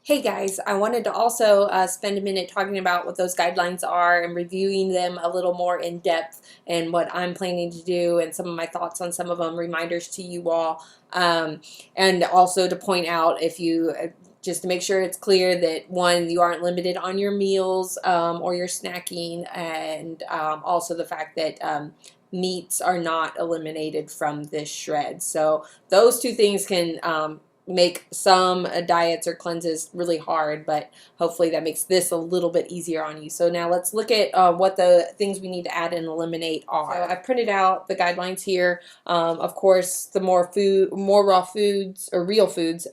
Hey guys, I wanted to also spend a minute talking about what those guidelines are and reviewing them a little more in depth and what I'm planning to do and some of my thoughts on some of them, reminders to you all, and also to point out if you just to make sure it's clear that one, you aren't limited on your meals or your snacking, and also the fact that meats are not eliminated from this shred. So those two things can make some diets or cleanses really hard, but hopefully that makes this a little bit easier on you. So now let's look at what the things we need to add and eliminate are. So I printed out the guidelines here. Of course, the more raw foods or real foods,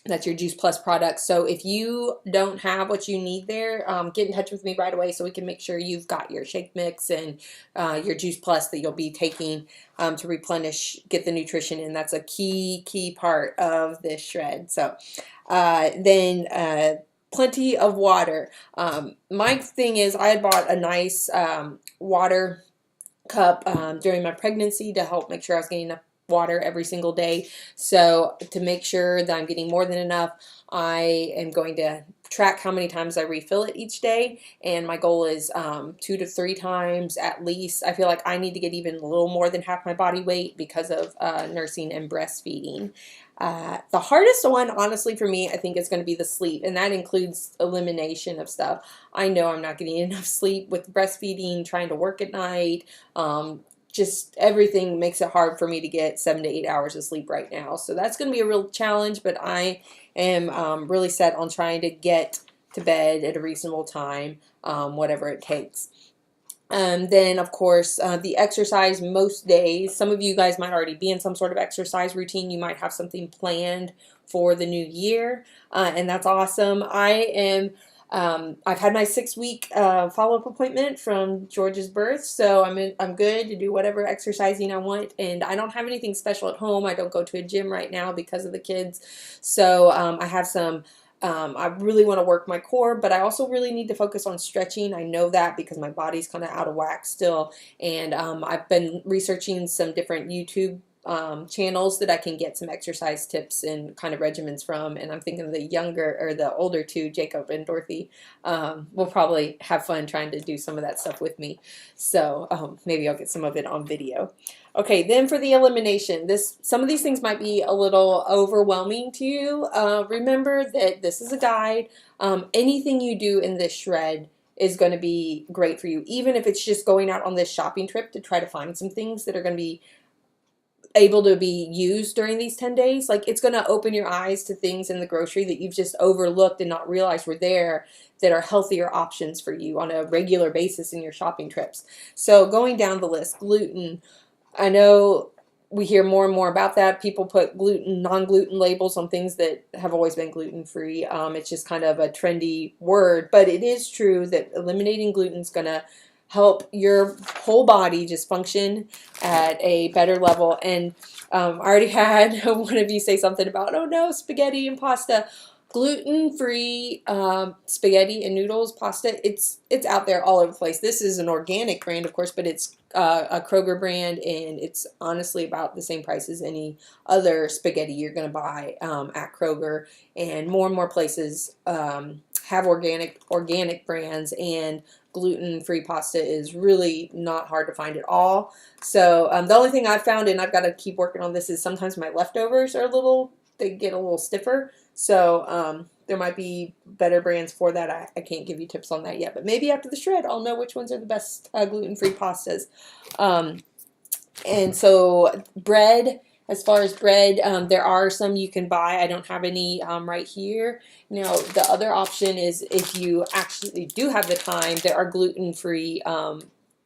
that's your Juice Plus product. So if you don't have what you need there, get in touch with me right away so we can make sure you've got your shake mix and your Juice Plus that you'll be taking to replenish, get the nutrition in. That's a key part of this shred. So then plenty of water. My thing is I had bought a nice water cup during my pregnancy to help make sure I was getting enough water every single day. So to make sure that I'm getting more than enough, I am going to track how many times I refill it each day, and my goal is 2 to 3 times at least. I feel like I need to get even a little more than half my body weight because of nursing and breastfeeding. The hardest one, honestly, for me, I think is going to be the sleep, and that includes elimination of stuff. I know I'm not getting enough sleep with breastfeeding, trying to work at night. Just everything makes it hard for me to get 7 to 8 hours of sleep right now. So that's going to be a real challenge, but I am really set on trying to get to bed at a reasonable time, whatever it takes. Then, of course, the exercise most days. Some of you guys might already be in some sort of exercise routine. You might have something planned for the new year, and that's awesome. I've had my 6-week follow-up appointment from George's birth, so I'm good to do whatever exercising I want, and I don't have anything special at home. I don't go to a gym right now because of the kids, so I have some. I really want to work my core, but I also really need to focus on stretching. I know that because my body's kind of out of whack still, and I've been researching some different YouTube channels that I can get some exercise tips and kind of regimens from, and I'm thinking the older two, Jacob and Dorothy, will probably have fun trying to do some of that stuff with me. So maybe I'll get some of it on video. Okay, then for the elimination, some of these things might be a little overwhelming to you. Remember that this is a guide. Anything you do in this shred is going to be great for you, even if it's just going out on this shopping trip to try to find some things that are going to be able to be used during these 10 days. Like, it's going to open your eyes to things in the grocery that you've just overlooked and not realized were there, that are healthier options for you on a regular basis in your shopping trips. So going down the list, gluten. I know we hear more and more about that. People put gluten, non-gluten labels on things that have always been gluten-free. It's just kind of a trendy word, but it is true that eliminating gluten is going to help your whole body just function at a better level. And I already had one of you say something about, oh no, spaghetti and pasta. Gluten-free spaghetti and noodles, pasta, it's out there all over the place. This is an organic brand, of course, but it's a Kroger brand, and it's honestly about the same price as any other spaghetti you're going to buy at Kroger. And more places have organic brands, and gluten-free pasta is really not hard to find at all. So the only thing I've found, and I've got to keep working on this, is sometimes my leftovers are they get a little stiffer. So there might be better brands for that. I can't give you tips on that yet, but maybe after the shred, I'll know which ones are the best gluten-free pastas. And so bread, as far as bread, there are some you can buy. I don't have any right here. Now, the other option is, if you actually do have the time, there are gluten-free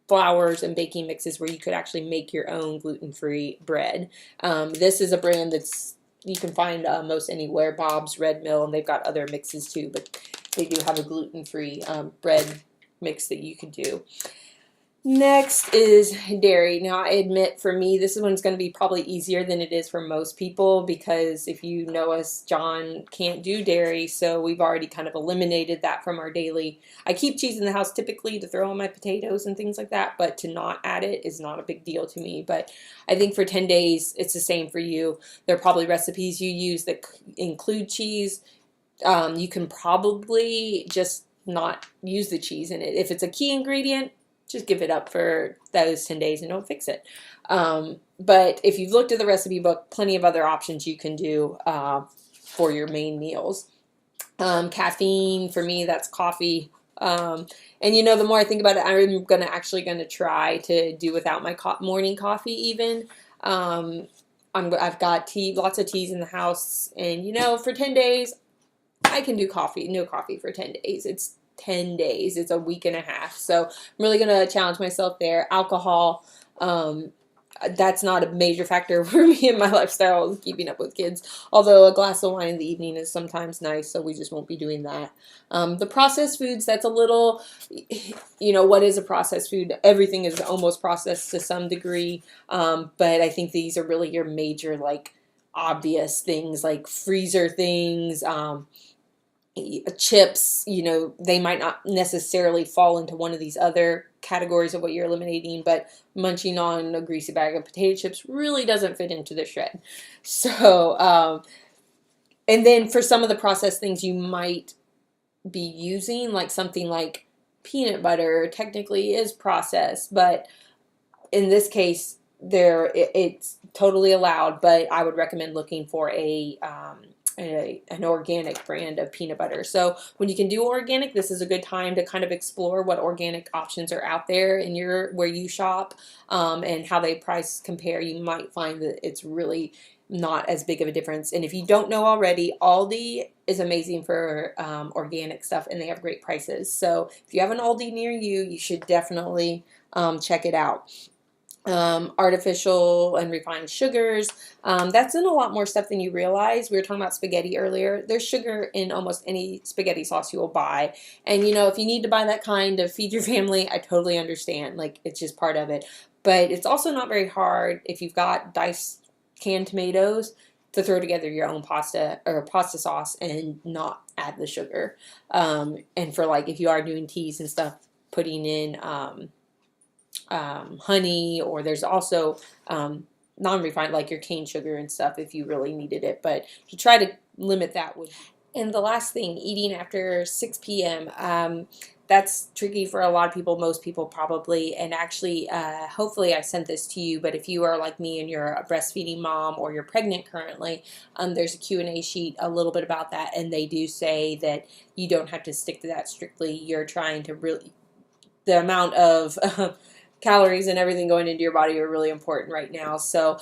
flours and baking mixes where you could actually make your own gluten-free bread. This is a brand that's you can find most anywhere, Bob's, Red Mill, and they've got other mixes too, but they do have a gluten-free bread mix that you could do. Next is dairy. Now, I admit, for me, this one's going to be probably easier than it is for most people, because if you know us, John can't do dairy, so we've already kind of eliminated that from our daily. I keep cheese in the house typically to throw on my potatoes and things like that, but to not add it is not a big deal to me. But I think for 10 days, it's the same for you. There are probably recipes you use that include cheese. You can probably just not use the cheese in it. If it's a key ingredient, just give it up for those 10 days and don't fix it. But if you've looked at the recipe book, plenty of other options you can do for your main meals. Caffeine, for me, that's coffee. And you know, the more I think about it, I'm actually gonna try to do without my morning coffee even. Um, I've got tea, lots of teas in the house, and you know, for 10 days, I can do coffee, no coffee for 10 days. It's 10 days. It's a week and a half. So I'm really going to challenge myself there. Alcohol, that's not a major factor for me in my lifestyle, keeping up with kids. Although a glass of wine in the evening is sometimes nice, so we just won't be doing that. The processed foods, that's a little, you know, what is a processed food? Everything is almost processed to some degree, but I think these are really your major, like, obvious things, like freezer things, chips, you know, they might not necessarily fall into one of these other categories of what you're eliminating, but munching on a greasy bag of potato chips really doesn't fit into the shred. So, and then for some of the processed things you might be using, like something like peanut butter, technically is processed, but in this case, it's totally allowed, but I would recommend looking for an organic brand of peanut butter. So when you can do organic, this is a good time to kind of explore what organic options are out there in where you shop, and how they price compare. You might find that it's really not as big of a difference. And if you don't know already, Aldi is amazing for organic stuff, and they have great prices. So if you have an Aldi near you, you should definitely check it out. Artificial and refined sugars. That's in a lot more stuff than you realize. We were talking about spaghetti earlier. There's sugar in almost any spaghetti sauce you will buy. And you know, if you need to buy that kind to feed your family, I totally understand. Like, it's just part of it. But it's also not very hard if you've got diced canned tomatoes to throw together your own pasta or pasta sauce and not add the sugar. And for, like, if you are doing teas and stuff, putting in honey, or there's also non-refined, like your cane sugar and stuff if you really needed it, but to try to limit that would. And the last thing, eating after 6 p.m. That's tricky for a lot of people, most people probably, and actually hopefully I sent this to you, but if you are like me and you're a breastfeeding mom or you're pregnant currently, there's a Q&A sheet a little bit about that, and they do say that you don't have to stick to that strictly. You're trying to really, the amount of calories and everything going into your body are really important right now. So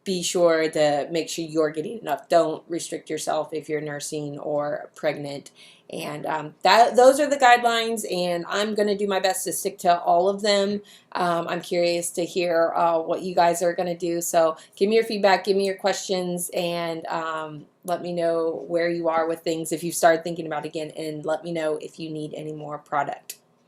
be sure to make sure you're getting enough. Don't restrict yourself if you're nursing or pregnant. And those are the guidelines, and I'm going to do my best to stick to all of them. I'm curious to hear what you guys are going to do. So give me your feedback, give me your questions, and let me know where you are with things if you've started thinking about it again, and let me know if you need any more product.